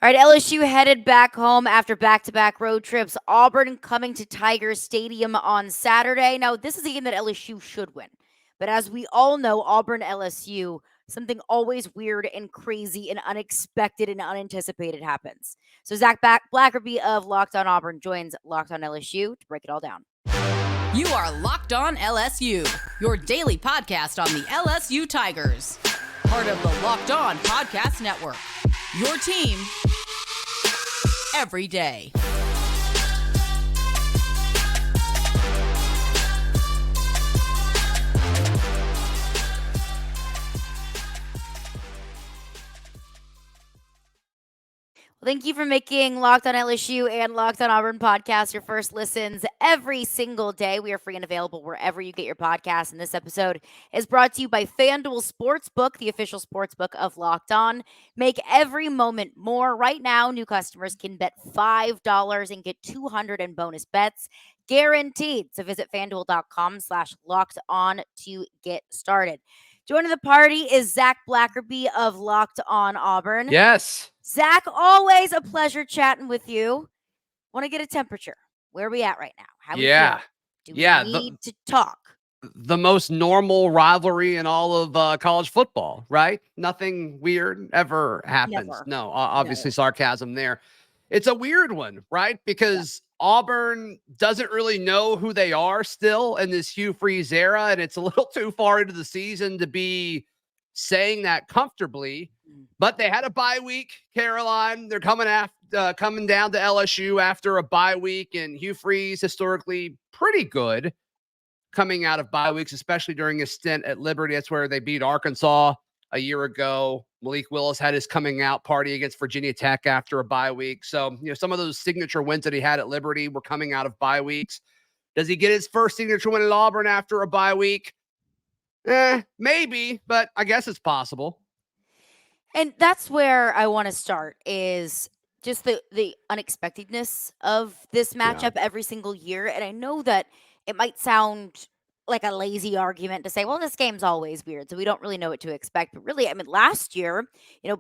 All right, LSU headed back home after back-to-back road trips. Auburn coming to Tigers Stadium on Saturday. Now, this is a game that LSU should win. But as we all know, Auburn-LSU, something always weird and crazy and unexpected and unanticipated happens. So Zach Blackerby of Locked On Auburn joins Locked On LSU to break it all down. You are Locked On LSU, your daily podcast on the LSU Tigers. Part of the Locked On Podcast Network. Your team every day. Thank you for making Locked On LSU and Locked On Auburn podcast your first listens every single day. We are free and available wherever you get your podcasts. And this episode is brought to you by FanDuel Sportsbook, the official sportsbook of Locked On. Make every moment more. Right now, new customers can bet $5 and get $200 in bonus bets guaranteed. So visit FanDuel.com/LockedOn to get started. Joining the party is Zach Blackerby of Locked On Auburn. Yes. Zach, always a pleasure chatting with you. Want to get a temperature? Where are we at right now? How we feel? Do we need to talk? The most normal rivalry in all of college football, right? Nothing weird ever happens. Never. No, obviously sarcasm there. It's a weird one, right? Because Auburn doesn't really know who they are still in this Hugh Freeze era, and it's a little too far into the season to be saying that comfortably. But they had a bye week, Caroline. They're coming down to LSU after a bye week, and Hugh Freeze historically pretty good coming out of bye weeks, especially during his stint at Liberty. That's where they beat Arkansas a year ago. Malik Willis had his coming out party against Virginia Tech after a bye week. So, some of those signature wins that he had at Liberty were coming out of bye weeks. Does he get his first signature win at Auburn after a bye week? Maybe, but I guess it's possible. And that's where I want to start is just the unexpectedness of this matchup every single year. And I know that it might sound like a lazy argument to say, well, this game's always weird, so we don't really know what to expect. But really, I mean, last year,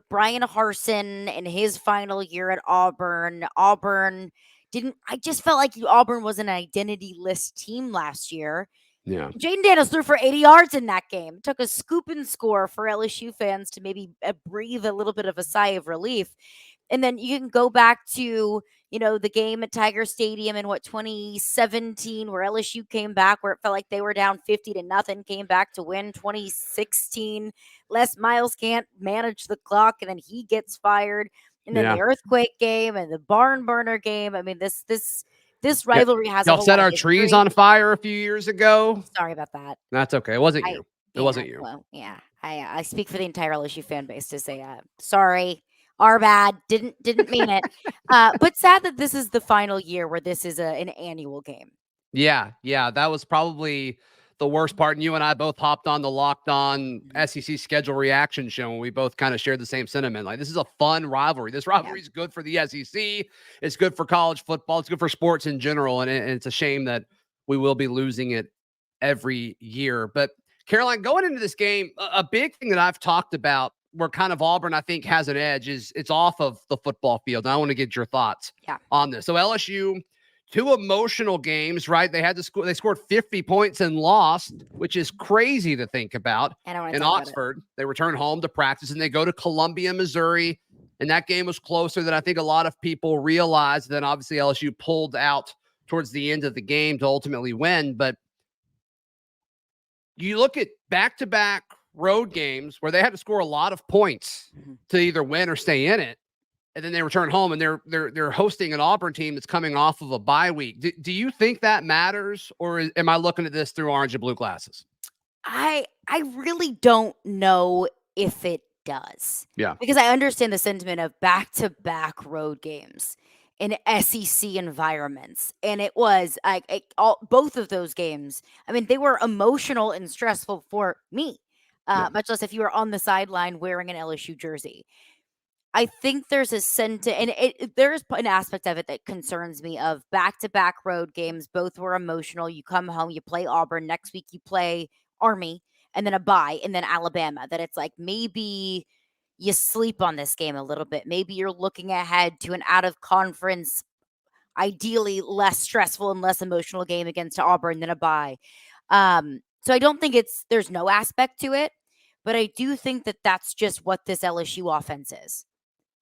Brian Harsin in his final year at Auburn I just felt like Auburn was an identity-less team last year. Yeah. Jaden Daniels threw for 80 yards in that game. It took a scoop and score for LSU fans to maybe breathe a little bit of a sigh of relief. And then you can go back to, the game at Tiger Stadium in 2017, where LSU came back, where it felt like they were down 50-0, came back to win. 2016, Les Miles can't manage the clock, and then he gets fired. And then the earthquake game and the barn burner game. I mean, this rivalry has y'all set our trees on fire a few years ago. Sorry about that. That's okay. It wasn't you. It wasn't you. Well, yeah. I speak for the entire LSU fan base to say sorry. Our bad. Didn't mean it. But sad that this is the final year where this is an annual game. Yeah. That was probably the worst part. And you and I both hopped on the Locked On SEC schedule reaction show, and we both kind of shared the same sentiment. Like, this is a fun rivalry. This rivalry is good for the SEC. It's good for college football. It's good for sports in general. And it's a shame that we will be losing it every year. But Caroline, going into this game, a big thing that I've talked about where kind of Auburn, I think, has an edge is it's off of the football field. And I want to get your thoughts on this. So LSU, 2 emotional games, right? They had to score. They scored 50 points and lost, which is crazy to think about. In Oxford, they return home to practice, and they go to Columbia, Missouri. And that game was closer than I think a lot of people realized. Then obviously LSU pulled out towards the end of the game to ultimately win. But you look at back-to-back road games where they had to score a lot of points to either win or stay in it. And then they return home, and they're hosting an Auburn team that's coming off of a bye week. Do you think that matters, or am I looking at this through orange and blue glasses? I really don't know if it does. Yeah. Because I understand the sentiment of back-to-back road games in SEC environments. And it was both of those games. I mean, they were emotional and stressful for me, much less if you were on the sideline wearing an LSU jersey. I think there's a sentiment, and there's an aspect of it that concerns me of back-to-back road games. Both were emotional. You come home, you play Auburn. Next week, you play Army, and then a bye, and then Alabama. That it's like maybe you sleep on this game a little bit. Maybe you're looking ahead to an out of conference, ideally less stressful and less emotional game against Auburn than a bye. So I don't think there's no aspect to it, but I do think that that's just what this LSU offense is.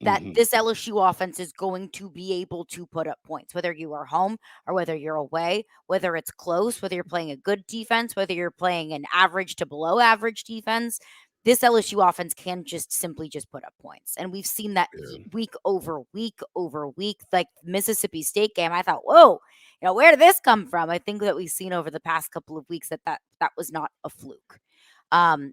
That this LSU offense is going to be able to put up points, whether you are home or whether you're away, whether it's close, whether you're playing a good defense, whether you're playing an average to below average defense. This LSU offense can simply put up points. And we've seen that week over week over week. Like Mississippi State game, I thought, whoa, where did this come from? I think that we've seen over the past couple of weeks that was not a fluke.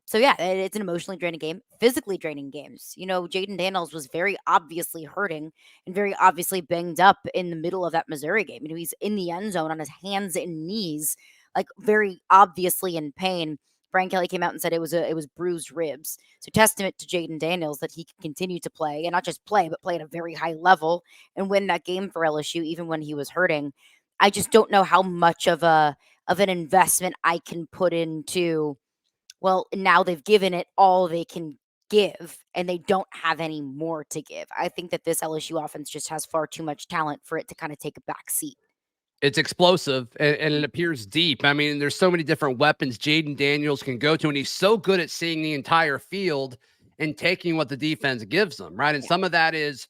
So yeah, it's an emotionally draining game, physically draining games. Jaden Daniels was very obviously hurting and very obviously banged up in the middle of that Missouri game. He's in the end zone on his hands and knees, like very obviously in pain. Brian Kelly came out and said it was bruised ribs. So testament to Jaden Daniels that he can continue to play, and not just play, but play at a very high level and win that game for LSU even when he was hurting. I just don't know how much of an investment I can put into. Well, now they've given it all they can give, and they don't have any more to give. I think that this LSU offense just has far too much talent for it to kind of take a back seat. It's explosive, and it appears deep. I mean, there's so many different weapons Jaden Daniels can go to, and he's so good at seeing the entire field and taking what the defense gives them, right? And some of that is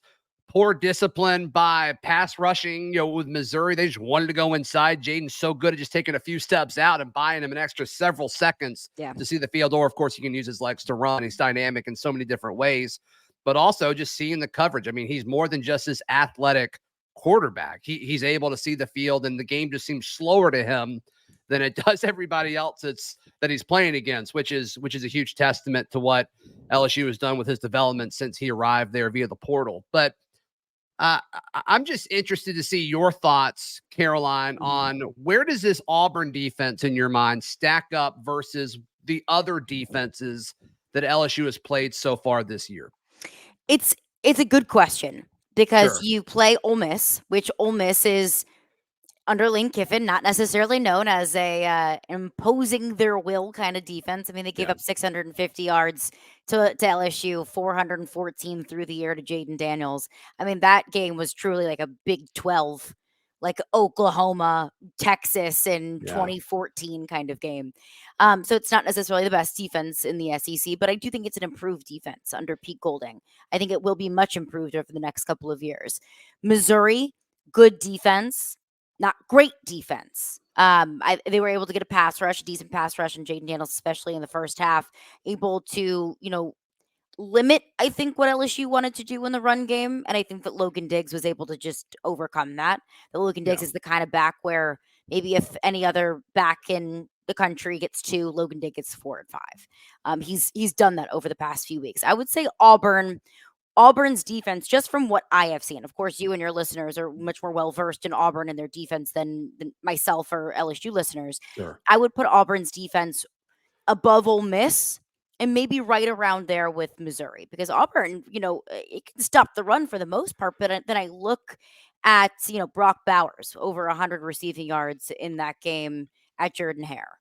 poor discipline by pass rushing. With Missouri, they just wanted to go inside. Jaden's so good at just taking a few steps out and buying him an extra several seconds to see the field. Or, of course, he can use his legs to run. He's dynamic in so many different ways, but also just seeing the coverage. I mean, he's more than just this athletic quarterback. He's able to see the field, and the game just seems slower to him than it does everybody else that he's playing against, which is a huge testament to what LSU has done with his development since he arrived there via the portal. But I'm just interested to see your thoughts, Caroline, on where does this Auburn defense in your mind stack up versus the other defenses that LSU has played so far this year? It's a good question because you play Ole Miss, which Ole Miss is under Lane Kiffin, not necessarily known as a imposing their will kind of defense. I mean, they gave up 650 yards to LSU, 414 through the air to Jaden Daniels. I mean, that game was truly like a Big 12, like Oklahoma, Texas in 2014 kind of game. So it's not necessarily the best defense in the SEC, but I do think it's an improved defense under Pete Golding. I think it will be much improved over the next couple of years. Missouri, good defense. Not great defense. They were able to get a decent pass rush, and Jaden Daniels, especially in the first half, able to, limit, I think, what LSU wanted to do in the run game. And I think that Logan Diggs was able to just overcome that. That Logan Diggs is the kind of back where maybe if any other back in the country gets 2, Logan Diggs gets 4 and 5. He's done that over the past few weeks. I would say Auburn's defense, just from what I have seen, of course, you and your listeners are much more well-versed in Auburn and their defense than myself or LSU listeners. Sure. I would put Auburn's defense above Ole Miss and maybe right around there with Missouri, because Auburn, it can stop the run for the most part. But then I look at, Brock Bowers, over 100 receiving yards in that game at Jordan-Hare.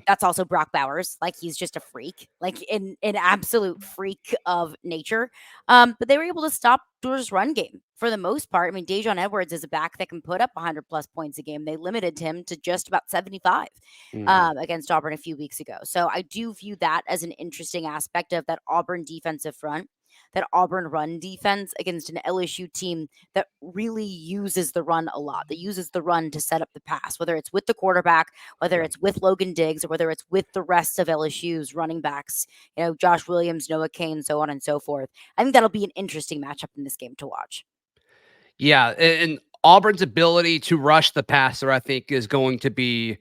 That's also Brock Bowers. Like, he's just a freak, like an absolute freak of nature. But they were able to stop Georgia's run game for the most part. I mean, Dejon Edwards is a back that can put up 100 plus points a game. They limited him to just about 75 against Auburn a few weeks ago. So I do view that as an interesting aspect of that Auburn defensive front. That Auburn run defense against an LSU team that really uses the run a lot, that uses the run to set up the pass, whether it's with the quarterback, whether it's with Logan Diggs, or whether it's with the rest of LSU's running backs, Josh Williams, Noah Cain, so on and so forth. I think that'll be an interesting matchup in this game to watch. Yeah, and Auburn's ability to rush the passer, I think, is going to be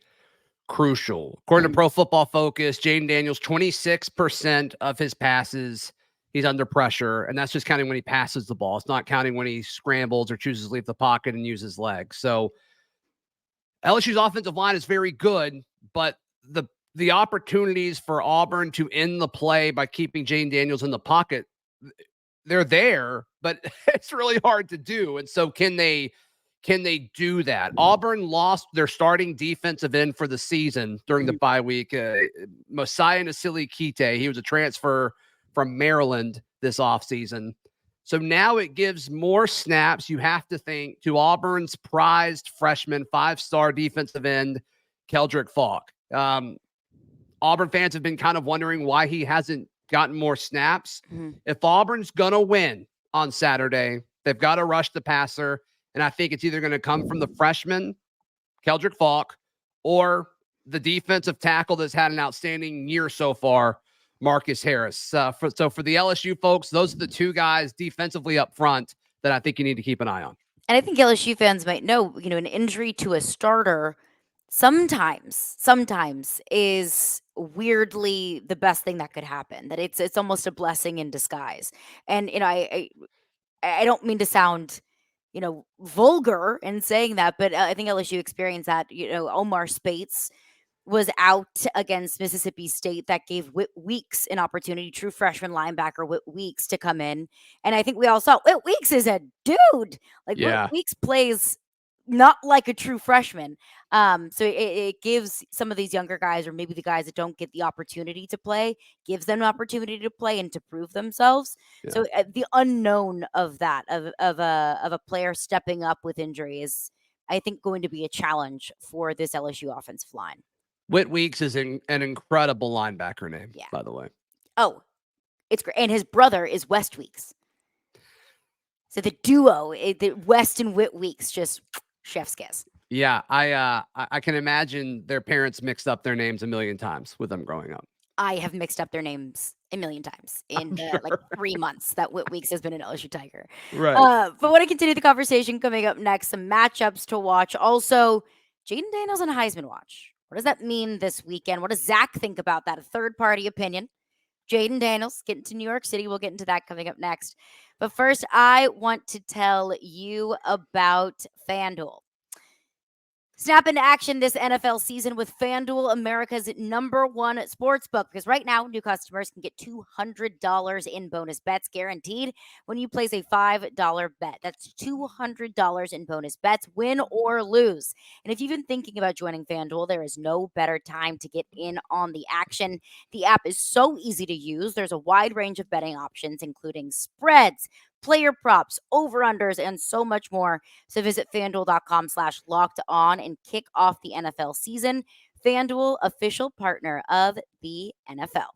crucial. According to Pro Football Focus, Jaden Daniels, 26% of his passes, he's under pressure, and that's just counting when he passes the ball. It's not counting when he scrambles or chooses to leave the pocket and use his legs. So LSU's offensive line is very good, but the opportunities for Auburn to end the play by keeping Jaden Daniels in the pocket, they're there, but it's really hard to do. And so can they do that? Auburn lost their starting defensive end for the season during the bye week. Mosiah Nasili Kite, he was a transfer from Maryland, this offseason. So now it gives more snaps, you have to think, to Auburn's prized freshman 5-star defensive end, Keldrick Falk. Auburn fans have been kind of wondering why he hasn't gotten more snaps. If Auburn's going to win on Saturday, they've got to rush the passer. And I think it's either going to come from the freshman, Keldrick Falk, or the defensive tackle that's had an outstanding year so far, Marcus Harris. So for the LSU folks, those are the two guys defensively up front that I think you need to keep an eye on. And I think LSU fans might know, an injury to a starter sometimes is weirdly the best thing that could happen. That it's almost a blessing in disguise. And I don't mean to sound vulgar in saying that, but I think LSU experienced that. Omar Spates was out against Mississippi State. That gave Whit Weeks an opportunity, true freshman linebacker Whit Weeks, to come in. And I think we all saw Whit Weeks is a dude. Whit Weeks plays not like a true freshman. So it gives some of these younger guys, or maybe the guys that don't get the opportunity to play, gives them an opportunity to play and to prove themselves. Yeah. So the unknown of that, of a player stepping up with injury, is, I think, going to be a challenge for this LSU offensive line. Whit Weeks is an incredible linebacker name, by the way. Oh, it's great. And his brother is West Weeks. So the duo, the West and Whit Weeks, just chef's kiss. Yeah, I can imagine their parents mixed up their names a million times with them growing up. I have mixed up their names a million times in the 3 months that Whit Weeks has been an LSU Tiger. Right. But want to continue the conversation, coming up next, some matchups to watch. Also, Jaden Daniels on Heisman watch. What does that mean this weekend? What does Zach think about that? A third-party opinion. Jaden Daniels getting to New York City. We'll get into that coming up next. But first, I want to tell you about FanDuel. Snap into action this NFL season with FanDuel, America's #1 sportsbook, because right now, new customers can get $200 in bonus bets guaranteed when you place a $5 bet. That's $200 in bonus bets, win or lose. And if you've been thinking about joining FanDuel, there is no better time to get in on the action. The app is so easy to use. There's a wide range of betting options, including spreads, player props, over-unders, and so much more. So visit FanDuel.com/locked-on and kick off the NFL season. FanDuel, official partner of the NFL.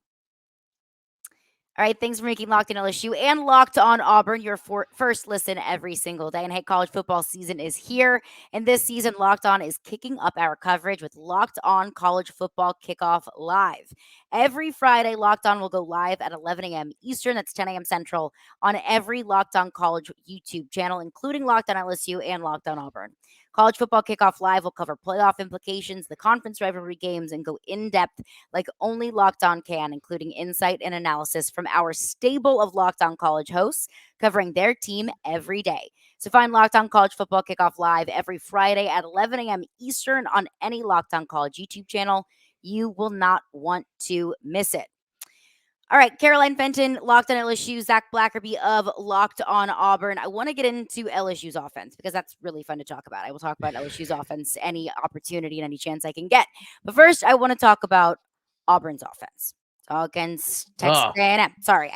All right, thanks for making Locked On LSU and Locked On Auburn your first listen every single day. And hey, college football season is here. And this season, Locked On is kicking up our coverage with Locked On College Football Kickoff Live. Every Friday, Locked On will go live at 11 a.m. Eastern. That's 10 a.m. Central on every Locked On College YouTube channel, including Locked On LSU and Locked On Auburn. College Football Kickoff Live will cover playoff implications, the conference rivalry games, and go in-depth like only Locked On can, including insight and analysis from our stable of Locked On College hosts covering their team every day. So find Locked On College Football Kickoff Live every Friday at 11 a.m. Eastern on any Locked On College YouTube channel. You will not want to miss it. All right, Caroline Fenton, Locked On LSU, Zach Blackerby of Locked On Auburn. I want to get into LSU's offense because that's really fun to talk about. I will talk about LSU's offense any opportunity and any chance I can get. But first, I want to talk about Auburn's offense against Texas A&M. Sorry.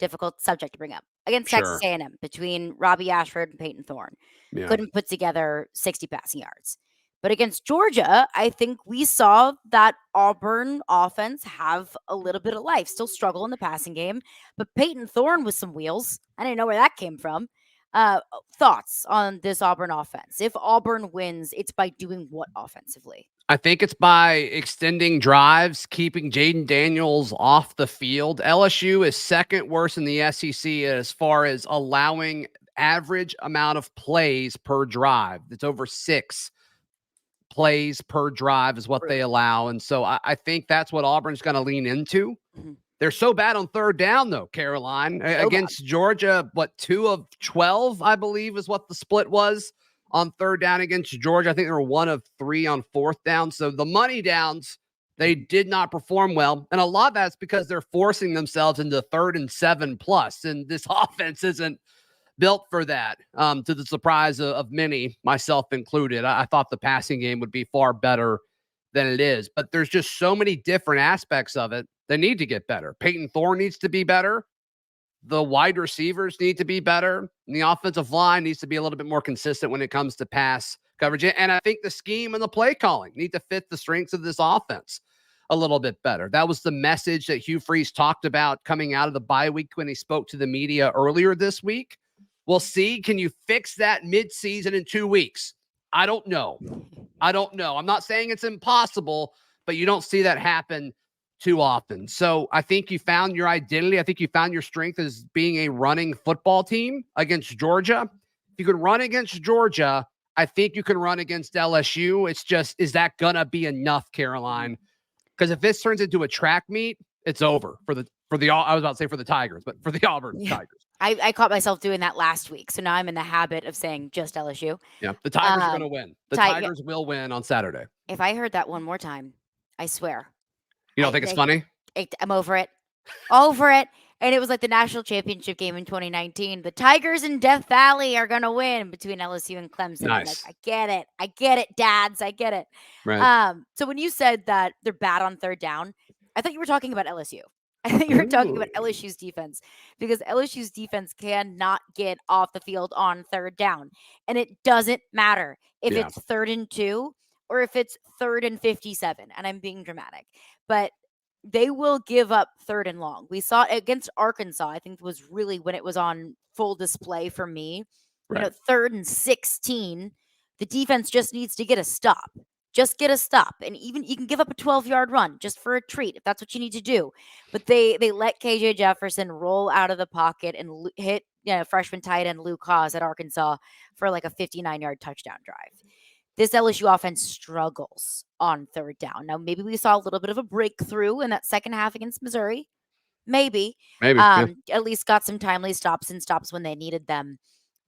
Difficult subject to bring up. Against Texas A&M, between Robbie Ashford and Peyton Thorne. Yeah. Couldn't put together 60 passing yards. But against Georgia, I think we saw that Auburn offense have a little bit of life, still struggle in the passing game. But Peyton Thorne with some wheels. I didn't know where that came from. Thoughts on this Auburn offense? If Auburn wins, it's by doing what offensively? I think it's by extending drives, keeping Jaden Daniels off the field. LSU is second worst in the SEC as far as allowing average amount of plays per drive. It's over 6 plays per drive is what they allow. And so I think that's what Auburn's going to lean into. Mm-hmm. They're so bad on third down, though, Caroline. Against Georgia, 2 of 12, I believe, is what the split was on third down against Georgia. I think they were 1 of 3 on fourth down. So the money downs, they did not perform well. And a lot of that's because they're forcing themselves into 3rd and 7+. And this offense isn't built for that, to the surprise of many, myself included. I thought the passing game would be far better than it is. But there's just so many different aspects of it that need to get better. Peyton Thorne needs to be better. The wide receivers need to be better. And the offensive line needs to be a little bit more consistent when it comes to pass coverage. And I think the scheme and the play calling need to fit the strengths of this offense a little bit better. That was the message that Hugh Freeze talked about coming out of the bye week when he spoke to the media earlier this week. We'll see. Can you fix that midseason in 2 weeks? I don't know. I'm not saying it's impossible, but you don't see that happen too often. So I think you found your identity. I think you found your strength as being a running football team against Georgia. If you could run against Georgia, I think you can run against LSU. It's just, is that going to be enough, Caroline? Because if this turns into a track meet, it's over for the I was about to say for the Tigers, but for the Auburn Tigers. I caught myself doing that last week. So now I'm in the habit of saying just LSU. Yeah, the Tigers are going to win. The Tigers will win on Saturday. If I heard that one more time, I swear. You don't think it's funny? I'm over it. Over it. And it was like the national championship game in 2019. The Tigers in Death Valley are going to win between LSU and Clemson. Nice. Like, I get it, dads. I get it. Right. So when you said that they're bad on third down, I thought you were talking about LSU. I think you were talking about LSU's defense, because LSU's defense cannot get off the field on third down. And it doesn't matter if it's 3rd and 2 or if it's 3rd and 57. And I'm being dramatic, but they will give up 3rd and long. We saw it against Arkansas. I think was really when it was on full display for me. Right. 3rd and 16, the defense just needs to get a stop. Just get a stop. And even you can give up a 12-yard run just for a treat if that's what you need to do. But they let KJ Jefferson roll out of the pocket and hit freshman tight end Luke Haas at Arkansas for like a 59-yard touchdown drive. This LSU offense struggles on third down. Now, maybe we saw a little bit of a breakthrough in that second half against Missouri. Maybe. At least got some timely stops and stops when they needed them.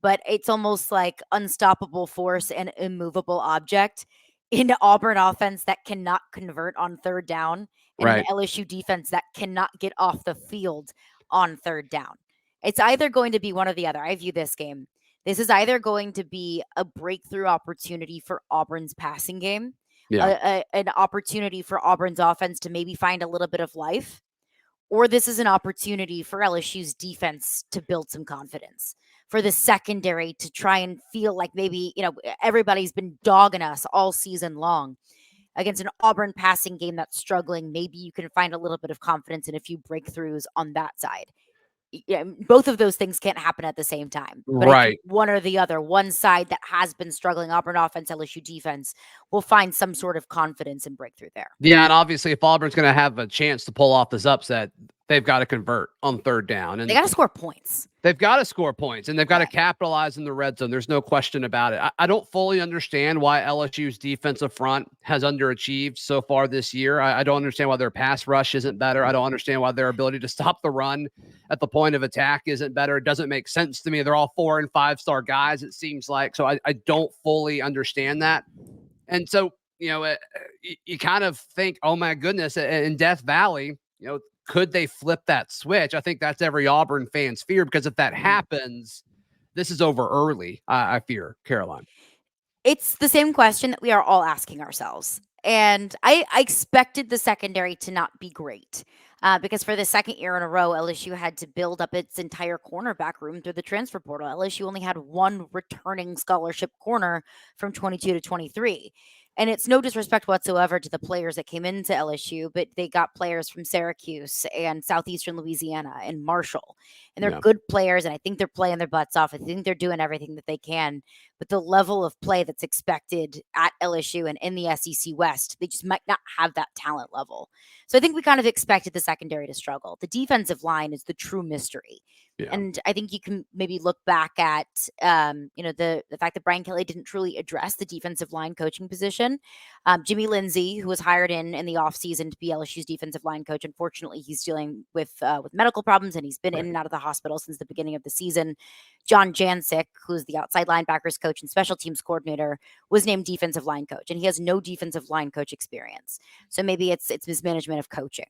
But it's almost like unstoppable force and immovable object in the Auburn offense that cannot convert on third down, and an LSU defense that cannot get off the field on third down. It's either going to be one or the other. I view this game. This is either going to be a breakthrough opportunity for Auburn's passing game, an opportunity for Auburn's offense to maybe find a little bit of life, or this is an opportunity for LSU's defense to build some confidence, for the secondary to try and feel like maybe, everybody's been dogging us all season long. Against an Auburn passing game that's struggling, maybe you can find a little bit of confidence and a few breakthroughs on that side. Yeah, both of those things can't happen at the same time. But one or the other, one side that has been struggling, Auburn offense, LSU defense, will find some sort of confidence and breakthrough there. Yeah, and obviously if Auburn's going to have a chance to pull off this upset, they've got to convert on third down. And they got to score points. They've got to score points, and they've got to capitalize in the red zone. There's no question about it. I don't fully understand why LSU's defensive front has underachieved so far this year. I don't understand why their pass rush isn't better. I don't understand why their ability to stop the run at the point of attack isn't better. It doesn't make sense to me. They're all 4- and 5-star guys, it seems like. So I don't fully understand that. And so, you kind of think, oh my goodness, in Death Valley, could they flip that switch? I think that's every Auburn fan's fear, because if that happens, this is over early, I fear, Caroline. It's the same question that we are all asking ourselves. And I expected the secondary to not be great because for the second year in a row, LSU had to build up its entire cornerback room through the transfer portal. LSU only had one returning scholarship corner from 22 to 23. And it's no disrespect whatsoever to the players that came into LSU, but they got players from Syracuse and Southeastern Louisiana and Marshall. And they're good players, and I think they're playing their butts off. I think they're doing everything that they can. But the level of play that's expected at LSU and in the SEC West, they just might not have that talent level. So I think we kind of expected the secondary to struggle. The defensive line is the true mystery. Yeah. And I think you can maybe look back at, the fact that Brian Kelly didn't truly address the defensive line coaching position. Jimmy Lindsey, who was hired in the offseason to be LSU's defensive line coach, unfortunately, he's dealing with medical problems, and he's been in and out of the hospital since the beginning of the season. John Jancic, who's the outside linebackers coach and special teams coordinator, was named defensive line coach, and he has no defensive line coach experience. So maybe it's mismanagement of coaching.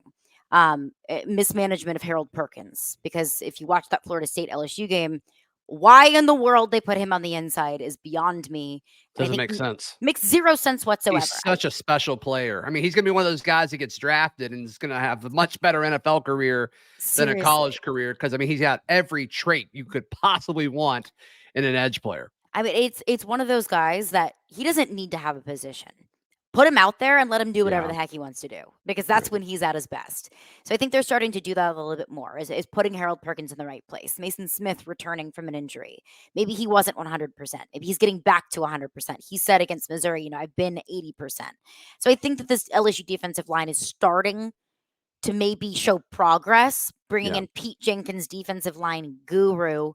Mismanagement of Harold Perkins, because if you watch that Florida State LSU game, Why in the world they put him on the inside is beyond me. And I Doesn't think make sense. makes zero sense whatsoever. He's such a special player. I mean, he's going to be one of those guys that gets drafted and is going to have a much better NFL career than a Seriously. college career because, I mean, he's got every trait you could possibly want in an edge player. I mean, it's one of those guys that he doesn't need to have a position. Put him out there and let him do whatever Yeah. the heck he wants to do, because that's when he's at his best. So I think they're starting to do that a little bit more, is putting Harold Perkins in the right place. Mason Smith returning from an injury. Maybe he wasn't 100%. Maybe he's getting back to 100%. He said against Missouri, I've been 80%. So I think that this LSU defensive line is starting to maybe show progress, bringing in Pete Jenkins, defensive line guru,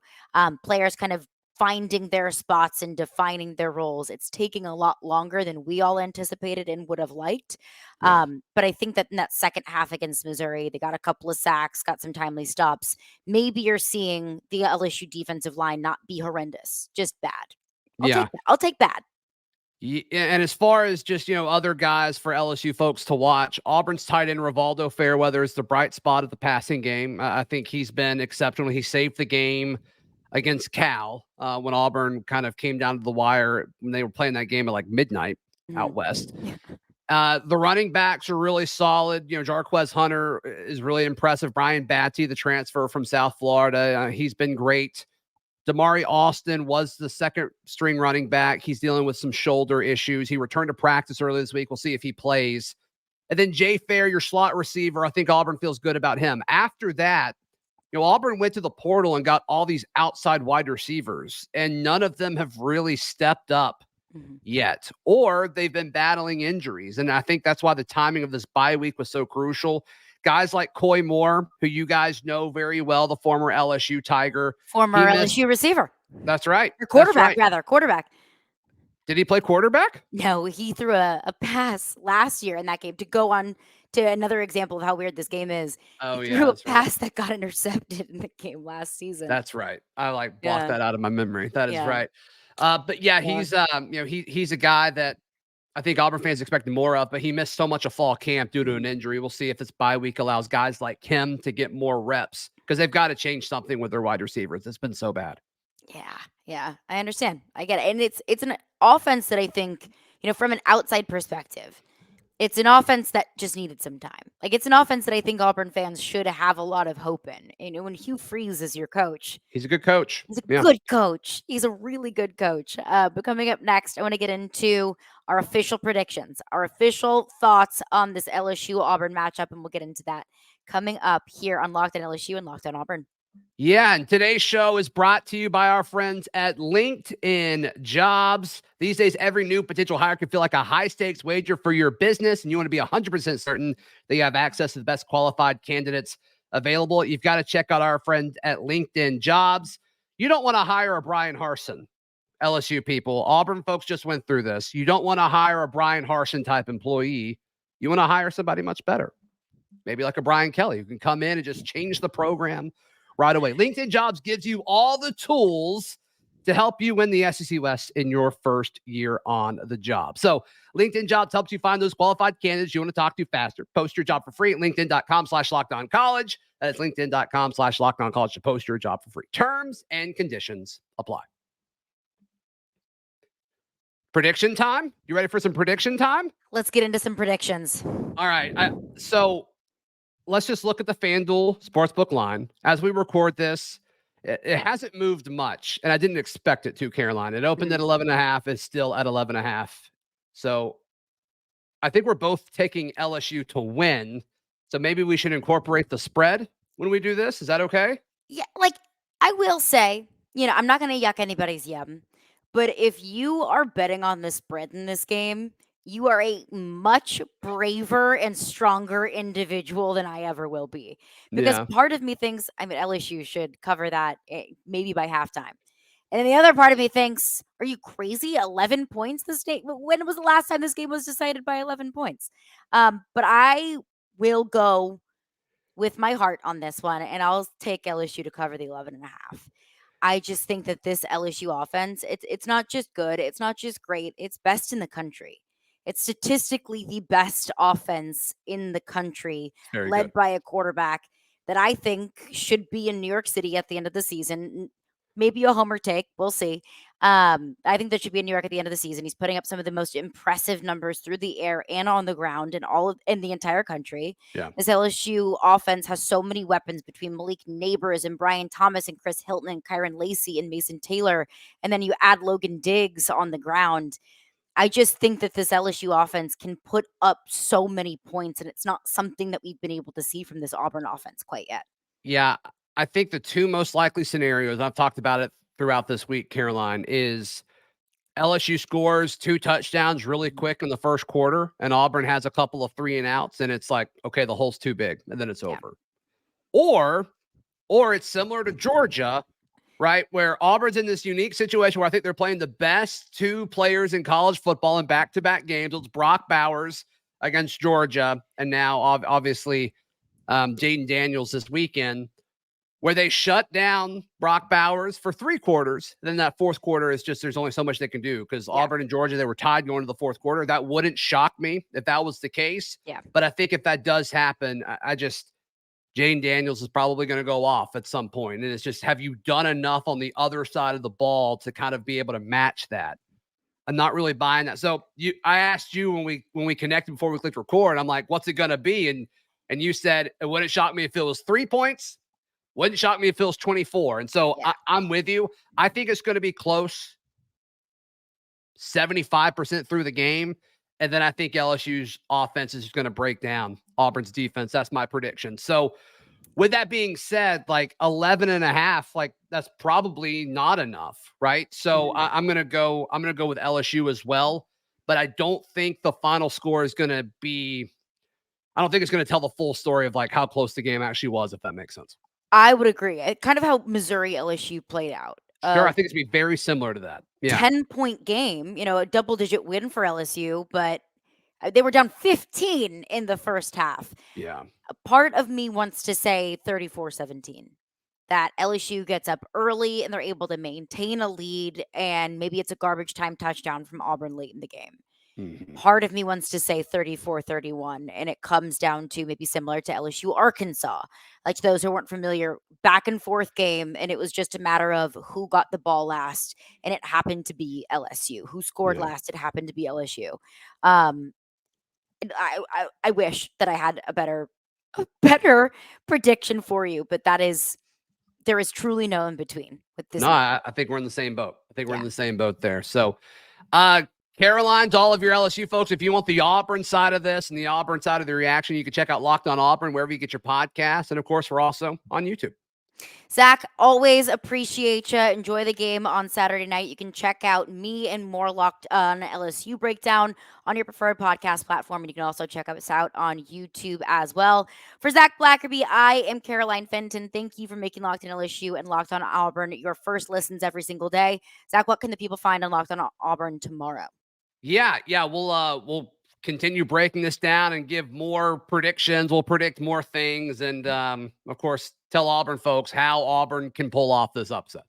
players kind of finding their spots and defining their roles. It's taking a lot longer than we all anticipated and would have liked. But I think that in that second half against Missouri, they got a couple of sacks, got some timely stops. Maybe you're seeing the LSU defensive line not be horrendous, just bad. I'll take bad. Yeah, and as far as just, other guys for LSU folks to watch, Auburn's tight end Rivaldo Fairweather is the bright spot of the passing game. I think he's been exceptional. He saved the game against Cal when Auburn kind of came down to the wire when they were playing that game at like midnight out west. The running backs are really solid. Jarquez Hunter is really impressive. Brian Batty, the transfer from South Florida, he's been great. Damari Austin was the second string running back. He's dealing with some shoulder issues. He returned to practice early this week. We'll see if he plays. And then Jay Fair, your slot receiver, I think Auburn feels good about him. After that, Auburn went to the portal and got all these outside wide receivers, and none of them have really stepped up yet, or they've been battling injuries. And I think that's why the timing of this bye week was so crucial. Guys like Coy Moore, who you guys know very well, the former LSU Tiger. Former LSU receiver. That's right. Or quarterback, rather. Quarterback. Did he play quarterback? No, he threw a pass last year in that game to go on to another example of how weird this game is. He threw a pass that got intercepted in the game last season. That's right. I blocked that out of my memory. That is right. But yeah, he's he's a guy that I think Auburn fans expected more of, but he missed so much of fall camp due to an injury. We'll see if this bye week allows guys like him to get more reps, because they've got to change something with their wide receivers. It's been so bad. Yeah, I understand. I get it. And it's an offense that I think, from an outside perspective, it's an offense that just needed some time. Like, it's an offense that I think Auburn fans should have a lot of hope in. When Hugh Freeze is your coach. He's a good coach. He's a good coach. He's a really good coach. But coming up next, I want to get into our official predictions, our official thoughts on this LSU-Auburn matchup, and we'll get into that coming up here on Locked On LSU and Locked On Auburn. Yeah, and today's show is brought to you by our friends at LinkedIn Jobs. These days, every new potential hire can feel like a high-stakes wager for your business, and you want to be 100% certain that you have access to the best qualified candidates available. You've got to check out our friends at LinkedIn Jobs. You don't want to hire a Brian Harsin, LSU people. Auburn folks just went through this. You don't want to hire a Brian Harsin type employee. You want to hire somebody much better. Maybe like a Brian Kelly, who can come in and just change the program right away. LinkedIn Jobs gives you all the tools to help you win the SEC West in your first year on the job. So LinkedIn Jobs helps you find those qualified candidates you want to talk to faster. Post your job for free at linkedin.com/lockedoncollege. That is linkedin.com/lockedoncollege to post your job for free. Terms and conditions apply. Prediction time? You ready for some prediction time? Let's get into some predictions. All right. So let's just look at the FanDuel Sportsbook line. As we record this, it hasn't moved much, and I didn't expect it to, Caroline. It opened at 11.5. It's still at 11.5. So I think we're both taking LSU to win. So maybe we should incorporate the spread when we do this. Is that okay? Yeah, I will say, I'm not going to yuck anybody's yum, but if you are betting on the spread in this game, you are a much braver and stronger individual than I ever will be. Because part of me thinks, LSU should cover that maybe by halftime. And then the other part of me thinks, are you crazy? 11 points this day? When was the last time this game was decided by 11 points? But I will go with my heart on this one, and I'll take LSU to cover the 11.5. I just think that this LSU offense, it's not just good, it's not just great, it's best in the country. It's statistically the best offense in the country, led by a quarterback that I think should be in New York City at the end of the season. maybe a homer take. We'll see. I think that should be in New York at the end of the season. He's putting up some of the most impressive numbers through the air and on the ground in the entire country. Yeah. This LSU offense has so many weapons between Malik Neighbors and Brian Thomas and Chris Hilton and Kyron Lacey and Mason Taylor, and then you add Logan Diggs on the ground. I just think that this LSU offense can put up so many points, and it's not something that we've been able to see from this Auburn offense quite yet. Yeah, I think the two most likely scenarios, I've talked about it throughout this week, Caroline, is LSU scores 2 touchdowns really quick in the first quarter, and Auburn has a couple of 3 and outs, and it's like, okay, the hole's too big, and then it's over. Or it's similar to Georgia, right, where Auburn's in this unique situation where I think they're playing the best 2 players in college football in back-to-back games. It's Brock Bowers against Georgia, and now obviously Jaden Daniels this weekend, where they shut down Brock Bowers for 3 quarters. Then that fourth quarter is just, there's only so much they can do because Auburn and Georgia, they were tied going to the fourth quarter. That wouldn't shock me if that was the case. Yeah. But I think if that does happen, Jaden Daniels is probably going to go off at some point. And it's just, have you done enough on the other side of the ball to kind of be able to match that? I'm not really buying that. So I asked you when we connected before we clicked record, I'm like, what's it going to be? And you said, it wouldn't shock me if it was 3 points. Wouldn't shock me if it was 24. And so I'm with you. I think it's going to be close 75% through the game. And then I think LSU's offense is going to break down Auburn's defense. That's my prediction. So with that being said, like 11 and a half, like that's probably not enough, right? So I'm going to go with LSU as well. But I don't think the final score is going to be, I don't think it's going to tell the full story of like how close the game actually was, if that makes sense. I would agree. Kind of how Missouri LSU played out. Sure, I think it's going to be very similar to that. Yeah. 10-point game, a double-digit win for LSU, but they were down 15 in the first half. Yeah. A part of me wants to say 34-17. That LSU gets up early and they're able to maintain a lead, and maybe it's a garbage time touchdown from Auburn late in the game. Mm-hmm. Part of me wants to say 34-31, and it comes down to maybe similar to LSU Arkansas. Like, those who weren't familiar, back and forth game, and it was just a matter of who got the ball last, and it happened to be LSU. Who scored last, it happened to be LSU. I wish that I had a better prediction for you, but there is truly no in between with this. No, I think we're in the same boat. I think we're in the same boat there. So, Caroline, to all of your LSU folks, if you want the Auburn side of this and the Auburn side of the reaction, you can check out Locked on Auburn wherever you get your podcasts. And of course, we're also on YouTube. Zach, always appreciate you. Enjoy the game on Saturday night. You can check out me and more Locked on LSU breakdown on your preferred podcast platform. And you can also check us out on YouTube as well. For Zach Blackerby, I am Caroline Fenton. Thank you for making Locked on LSU and Locked on Auburn your first listens every single day. Zach, what can the people find on Locked on Auburn tomorrow? Yeah, we'll continue breaking this down and give more predictions. We'll predict more things, and of course, tell Auburn folks how Auburn can pull off this upset.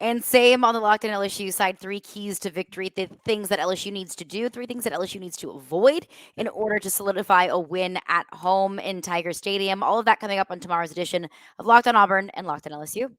And same on the Locked on LSU side, 3 keys to victory, the things that LSU needs to do, 3 things that LSU needs to avoid in order to solidify a win at home in Tiger Stadium. All of that coming up on tomorrow's edition of Locked on Auburn and Locked on LSU.